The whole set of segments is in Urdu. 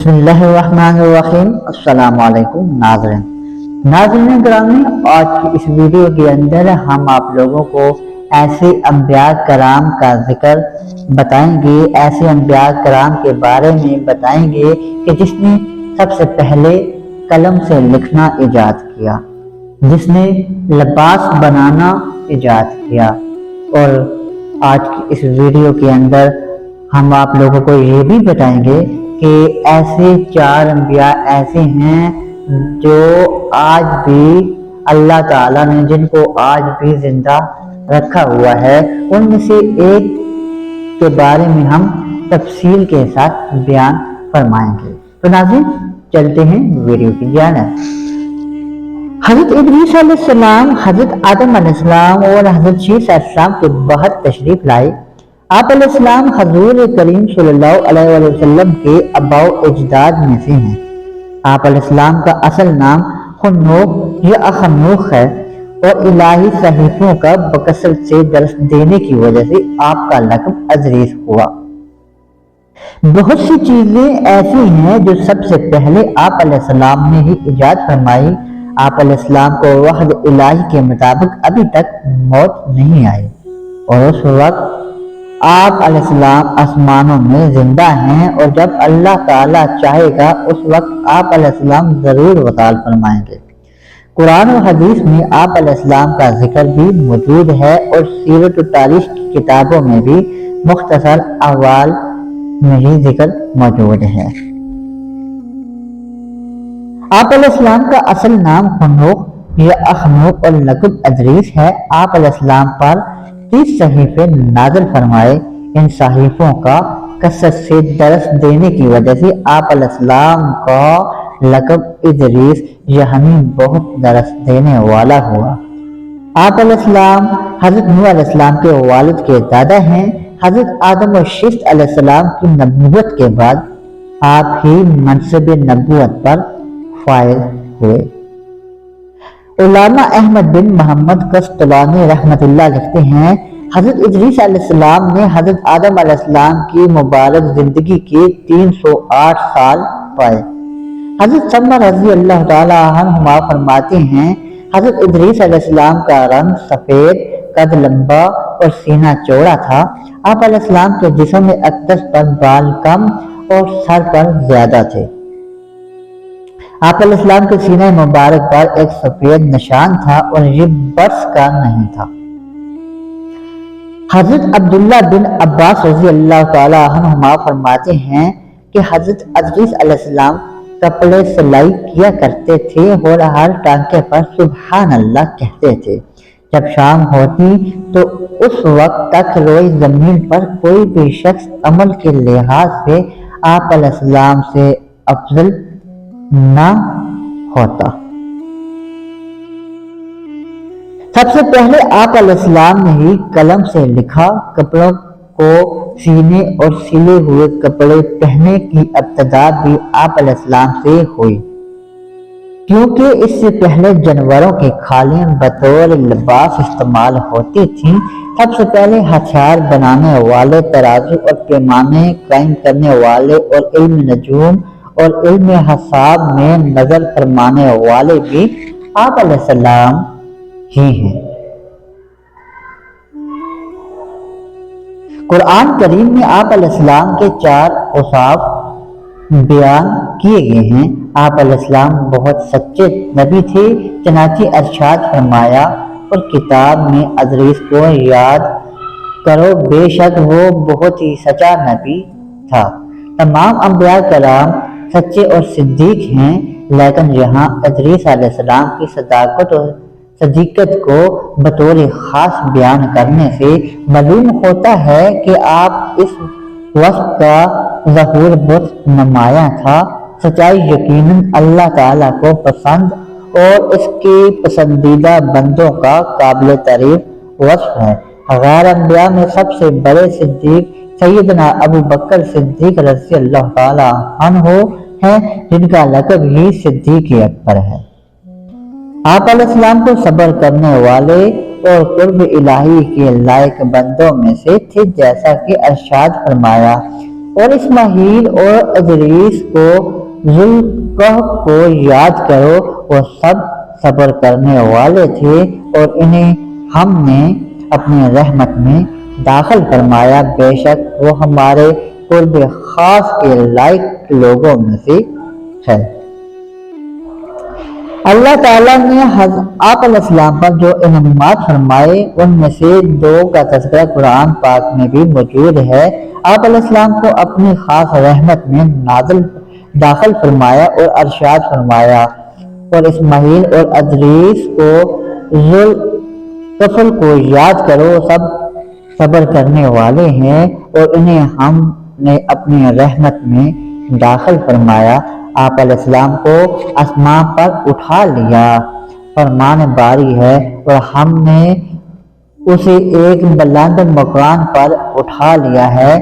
بسم اللہ الرحمن الرحیم۔ السلام علیکم ناظرین گرامی، آج کی اس ویڈیو کے اندر ہم آپ لوگوں کو ایسے انبیاء کرام کا ذکر بتائیں گے، ایسے انبیاء کرام کے بارے میں بتائیں گے کہ جس نے سب سے پہلے قلم سے لکھنا ایجاد کیا، جس نے لباس بنانا ایجاد کیا۔ اور آج کی اس ویڈیو کے اندر ہم آپ لوگوں کو یہ بھی بتائیں گے کہ ایسے 4 انبیاء ایسے ہیں جو آج بھی اللہ تعالیٰ نے جن کو آج بھی زندہ رکھا ہوا ہے، ان میں سے ایک کے بارے میں ہم تفصیل کے ساتھ بیان فرمائیں گے۔ تو ناظرین چلتے ہیں ویڈیو کی جانب۔ حضرت ادریس علیہ السلام حضرت آدم علیہ السلام اور حضرت شیس علیہ السلام کے بعد تشریف لائے۔ آپ علیہ السلام حضور کریم صلی اللہ علیہ وسلم کے آباء و اجداد میں سے ہیں۔ آپ علیہ السلام کا اصل نام خنوخ یا اخنوخ ہے اور الہی صحیفوں کا بکثرت سے درس دینے کی وجہ سے آپ کا لقب ادریس ہوا۔ بہت سی چیزیں ایسی ہیں جو سب سے پہلے آپ علیہ السلام نے ہی ایجاد فرمائی۔ آپ علیہ السلام کو وحد الہی کے مطابق ابھی تک موت نہیں آئی اور اس وقت آپ علیہ السلام آسمانوں میں زندہ ہیں، اور جب اللہ تعالیٰ چاہے گا اس وقت آپ علیہ السلام ضرور وصال فرمائیں گے۔ قرآن و حدیث میں آپ علیہ السلام کا ذکر بھی موجود ہے اور سیرت و تاریخ کی کتابوں میں بھی مختصر احوال میں ہی ذکر موجود ہے۔ آپ علیہ السلام کا اصل نام خنوخ یا اخنوخ اور لقب ادریس ہے۔ آپ علیہ السلام پر 30 صحیفے نازل فرمائے۔ ان صحیفوں کا کثرت سے درس دینے کی وجہ سے آپ علیہ السلام کا لقب ادریس یعنی بہت درس دینے والا ہوا۔ آپ علیہ السلام حضرت نوح علیہ السلام کے والد کے دادا ہیں۔ حضرت آدم و شیس علیہ السلام کی نبوت کے بعد آپ ہی منصب نبوت پر فائز ہوئے۔ علامہ احمد بن محمد قسطلانی رحمۃ اللہ لکھتے ہیں، حضرت ادریس علیہ السلام نے حضرت آدم علیہ السلام کی مبارک زندگی کے 308 سال پائے۔ حضرت سمع رضی اللہ تعالی عنہما فرماتے ہیں، حضرت ادریس علیہ السلام کا رنگ سفید، قد لمبا اور سینہ چوڑا تھا۔ آپ علیہ السلام کے جسم میں اقدس پر بال کم اور سر پر زیادہ تھے۔ آپ علیہ السلام کے سینہ مبارک پر ایک سفید نشان تھا اور یہ برس کا نہیں تھا۔ حضرت عبداللہ بن عباس رضی اللہ تعالی عنہما فرماتے ہیں کہ حضرت ادریس علیہ السلام کپڑے سلائی کیا کرتے تھے اور ہر ٹانکے پر سبحان اللہ کہتے تھے۔ جب شام ہوتی تو اس وقت تک روئی زمین پر کوئی بھی شخص عمل کے لحاظ سے آپ علیہ السلام سے افضل نہ ہوتا۔ سب سے پہلے آپ علیہ السلام نے ہی قلم سے لکھا۔ کپڑوں کو سینے اور سلے ہوئے کپڑے پہننے کی ابتدا بھی آپ علیہ السلام سے ہوئی، کیونکہ اس سے پہلے جانوروں کی کھالیں بطور لباس استعمال ہوتی تھیں۔ سب سے پہلے ہتھیار بنانے والے، ترازو اور پیمانے قائم کرنے والے اور علم نجوم اور علم حساب میں نظر فرمانے والے بھی آپ علیہ السلام ہی ہیں۔ قرآن کریم میں آپ علیہ السلام کے 4 اوصاف بیان کیے گئے ہیں۔ آپ علیہ السلام بہت سچے نبی تھے، چنانچہ ارشاد فرمایا، اور کتاب میں ادریس کو یاد کرو، بے شک وہ بہت ہی سچا نبی تھا۔ تمام انبیاء کرام سچے اور صدیق ہیں، لیکن یہاں ادریس علیہ السلام کی صداقت اور صدیقت کو بطور خاص بیان کرنے سے معلوم ہوتا ہے کہ آپ اس وصف کا ظہور بہت نمایاں تھا۔ سچائی یقیناً اللہ تعالیٰ کو پسند اور اس کے پسندیدہ بندوں کا قابل تعریف وصف ہے۔ غیر انبیاء میں سب سے بڑے صدیق سیدنا ابو بکر صدیق رضی اللہ تعالیٰ عنہ ہیں، جن کا لقب ہی صدیق اکبر ہے۔ آپ علیہ السلام کو صبر کرنے والے اور قرب الہی کے لائق بندوں میں سے تھے، جیسا کہ ارشاد فرمایا، اور اسماعیل اور ادریس کو ذوالکفل کو یاد کرو، وہ سب صبر کرنے والے تھے اور انہیں ہم نے اپنی رحمت میں داخل فرمایا، بے شک وہ ہمارے قرب خاص کے لائق لوگوں میں سے ہے۔ اللہ تعالیٰ نے آپ علیہ السلام پر جو انعامات فرمائے ان میں سے 2 کا تذکرہ قرآن پاک میں بھی موجود ہے۔ آپ علیہ السلام کو اپنی خاص رحمت میں داخل فرمایا اور ارشاد فرمایا، اور اسماعیل اور ادریس کو ذوالکفل کو یاد کرو، سب صبر کرنے والے ہیں اور انہیں ہم نے اپنی رحمت میں داخل فرمایا۔ آپ علیہ السلام کو آسمان پر اٹھا لیا، فرمان باری ہے، اور ہم نے اسے ایک بلند مکان پر اٹھا لیا ہے۔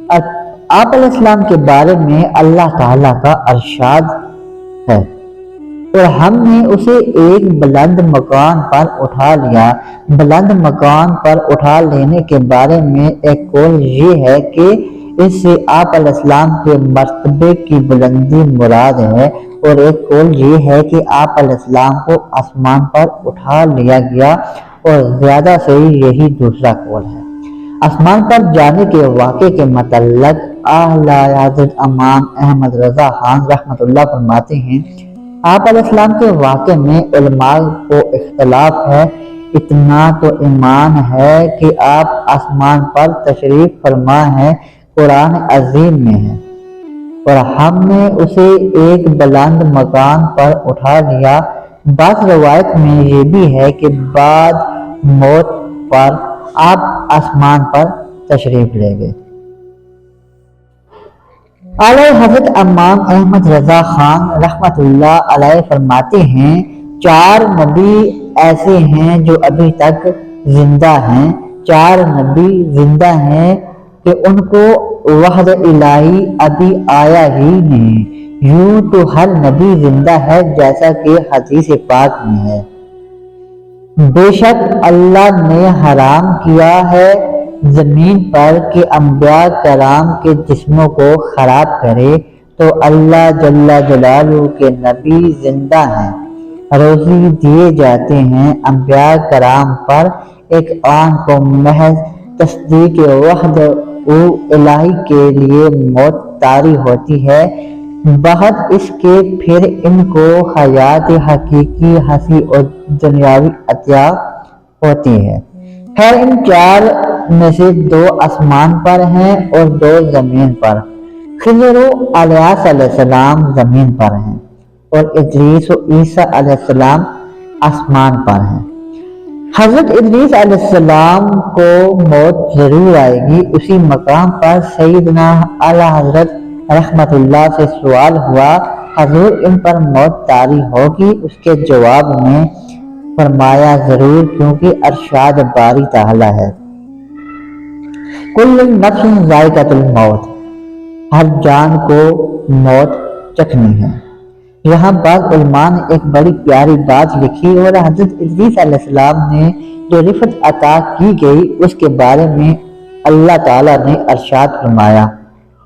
آپ علیہ السلام کے بارے میں اللہ تعالیٰ کا ارشاد ہے، اور ہم نے اسے ایک بلند مکان پر اٹھا لیا۔ بلند مکان پر اٹھا لینے کے بارے میں ایک قول یہ ہے کہ اس سے آپ علیہ السلام کے مرتبے کی بلندی مراد ہے، اور ایک قول یہ ہے کہ آپ علیہ السلام کو آسمان پر اٹھا لیا گیا، اور زیادہ صحیح یہی دوسرا قول ہے۔ آسمان پر جانے کے واقعے کے متعلق اعلیٰ حضرت امام احمد رضا خان رحمۃ اللہ فرماتے ہیں، آپ علیہ السلام کے واقعے میں علماء کو اختلاف ہے، اتنا تو ایمان ہے کہ آپ آسمان پر تشریف فرما ہیں، قرآن عظیم میں ہے، اور ہم نے اسے ایک بلند مکان پر اٹھا لیا۔ بعض روایت میں یہ بھی ہے کہ بعد موت پر آپ آسمان پر تشریف لے گئے۔ اعلیٰ حضرت امام احمد رضا خان رحمۃ اللہ علیہ فرماتے ہیں، 4 نبی ایسے ہیں جو ابھی تک زندہ ہیں، 4 نبی زندہ ہیں کہ ان کو وحی الہی ابھی آیا ہی نہیں۔ یوں تو ہر نبی زندہ ہے جیسا کہ حدیث پاک میں ہے، بے شک اللہ نے حرام کیا ہے زمین پر کہ انبیاء کرام کے جسموں کو خراب کرے، تو اللہ جل جلالہ کے نبی زندہ ہیں، روزی دیے جاتے ہیں انبیاء کرام پر، ایک آن کو محض تصدیق وحد الہی کے لیے موت طاری ہوتی ہے، بہت اس کے پھر ان کو حیات حقیقی ہنسی اور دنیاوی عطیہ ہوتی ہے۔ خیر، ان 4 میں سے 2 آسمان پر ہیں اور 2 زمین پر۔ خضر و الیاس علیہ السلام زمین پر ہیں، اور ادریس و عیسیٰ علیہ السلام آسمان پر ہیں۔ حضرت ادریس علیہ السلام کو موت ضرور آئے گی۔ اسی مقام پر سیدنا اعلیٰ حضرت رحمت اللہ سے سوال ہوا، حضور ان پر موت طاری ہوگی؟ اس کے جواب میں فرمایا ضرور، کیونکہ ارشاد باری تعالیٰ ہے، کل نفس ذائقۃ الموت، ہر جان کو موت چکھنی ہے۔ یہاں بعض علماء نے ایک بڑی پیاری بات لکھی، اور حضرت ادریس علیہ السلام نے جو رفعت عطا کی گئی اس کے بارے میں اللہ تعالیٰ نے ارشاد فرمایا،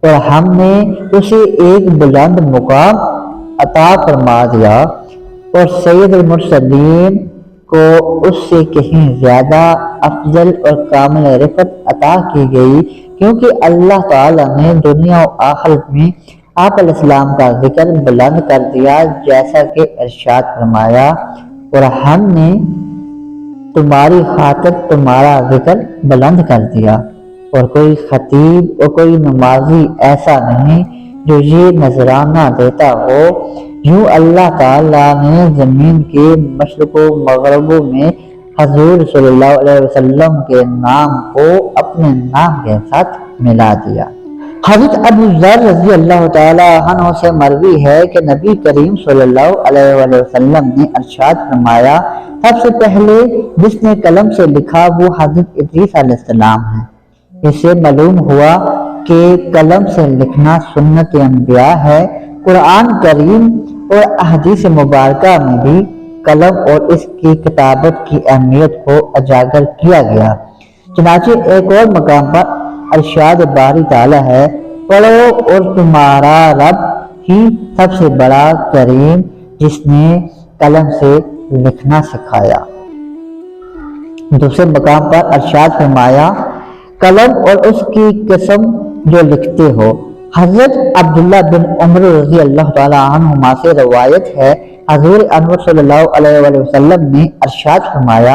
اور ہم نے اسے ایک بلند مقام عطا فرما دیا، اور سید المرسلین کو اس سے کہیں زیادہ افضل اور کامل رفعت عطا کی گئی، کیونکہ اللہ تعالیٰ نے دنیا و آخرت میں آپ علیہ السلام کا ذکر بلند کر دیا، جیسا کہ ارشاد فرمایا، اور ہم نے تمہاری خاطر تمہارا ذکر بلند کر دیا، اور کوئی خطیب اور کوئی نمازی ایسا نہیں جو یہ نذرانہ دیتا ہو، یوں اللہ تعالیٰ نے زمین کے مشرق و مغربوں میں حضور صلی اللہ علیہ وسلم کے نام کو اپنے نام کے ساتھ ملا دیا۔ حضرت ابو ذر رضی اللہ تعالیٰ عنہ سے مروی ہے کہ نبی کریم صلی اللہ علیہ وآلہ وسلم نے ارشاد فرمایا، سب سے پہلے جس نے قلم سے لکھا وہ حضرت ادریس علیہ السلام ہے۔ اس سے معلوم ہوا کہ قلم سے لکھنا سنت انبیاء ہے۔ قرآن کریم اور احادیث مبارکہ میں بھی قلم اور اس کی کتابت کی اہمیت کو اجاگر کیا گیا۔ چنانچہ ایک اور مقام پر ارشاد باری تعالیٰ ہے، پڑھو اور تمہارا رب ہی سب سے بڑا کریم جس نے قلم سے لکھنا سکھایا۔ دوسرے مقام پر ارشاد فرمایا قلم اور اس کی قسم جو لکھتے ہو۔ حضرت عبداللہ بن عمر رضی اللہ تعالی عنہما سے روایت ہے حضور انور صلی اللہ علیہ وآلہ وسلم نے ارشاد فرمایا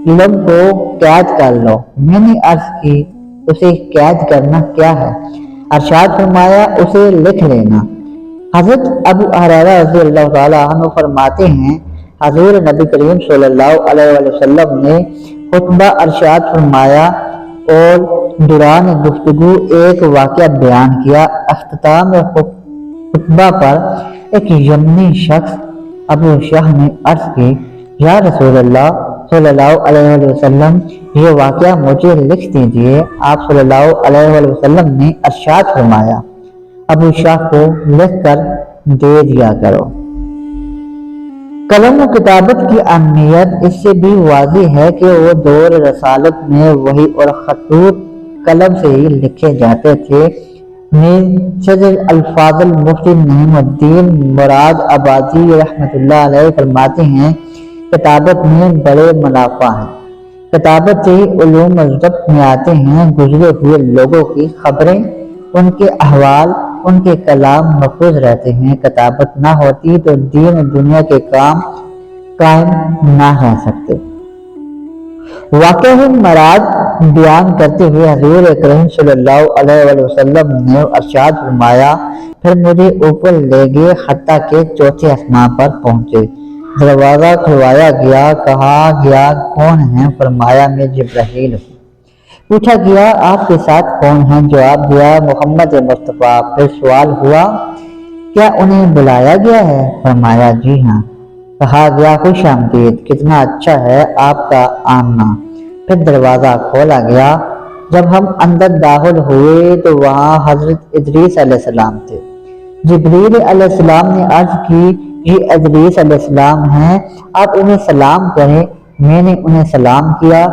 علم کو قید کر لو۔ میں نے عرض کی اسے قید کرنا کیا ہے؟ ارشاد فرمایا اسے لکھ لینا۔ حضرت ابو ہریرہ رضی اللہ تعالی عنہ فرماتے ہیں حضور نبی کریم صلی اللہ علیہ وآلہ وسلم نے خطبہ ارشاد فرمایا اور دوران گفتگو ایک واقعہ بیان کیا۔ اختتام خطبہ پر ایک یمنی شخص ابو شاہ نے عرض کی یا رسول اللہ صلی اللہ علیہ وآلہ وسلم یہ واقعہ مجھے لکھ دیجئے۔ آپ صلی اللہ علیہ وآلہ وسلم نے ارشاد فرمایا ابو شاہ کو لکھ کر دے دیا کرو۔ قلم و کتابت کی اہمیت اس سے بھی واضح ہے کہ وہ دور رسالت میں وحی اور خطوط قلم سے ہی لکھے جاتے تھے۔ صدر الفاظل مفتی نعیم الدین مراد آبادی رحمۃ اللہ علیہ فرماتے ہیں کتابت میں بڑے منافع ہیں۔ کتابت سے ہی علوم ضبط میں آتے ہیں۔ گزرے ہوئے لوگوں کی خبریں ان کے احوال ان کے کلام محفوظ رہتے ہیں۔ کتابت نہ ہوتی تو دین اور دنیا کے کام قائم نہ رہ سکتے۔ واقعہ مراد بیان کرتے ہوئے حضور اکرم صلی اللہ علیہ وآلہ وسلم نے ارشاد فرمایا پھر مجھے اوپر لے گئے حتیٰ کہ چوتھے آسمان پر پہنچے۔ دروازہ کھلوایا گیا، کہا گیا کون ہیں؟ فرمایا میں جبرائیل ہوں۔ پوچھا گیا آپ کے ساتھ کون ہیں؟ جواب دیا محمد مصطفیٰ۔ پھر سوال ہوا کیا انہیں بلایا گیا ہے؟ فرمایا جی ہاں۔ کہا گیا خوش آمدید، کتنا اچھا ہے آپ کا آمنا۔ پھر دروازہ کھولا گیا۔ جب ہم اندر داخل ہوئے تو وہاں حضرت ادریس علیہ السلام تھے۔ جبریل علیہ السلام نے عرض کی یہ ادریس علیہ السلام ہیں، آپ انہیں سلام کریں۔ میں نے انہیں سلام کیا،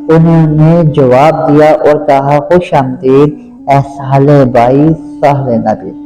انہوں نے جواب دیا اور کہا خوش آمدید اے سہل بھائی سہل نبی۔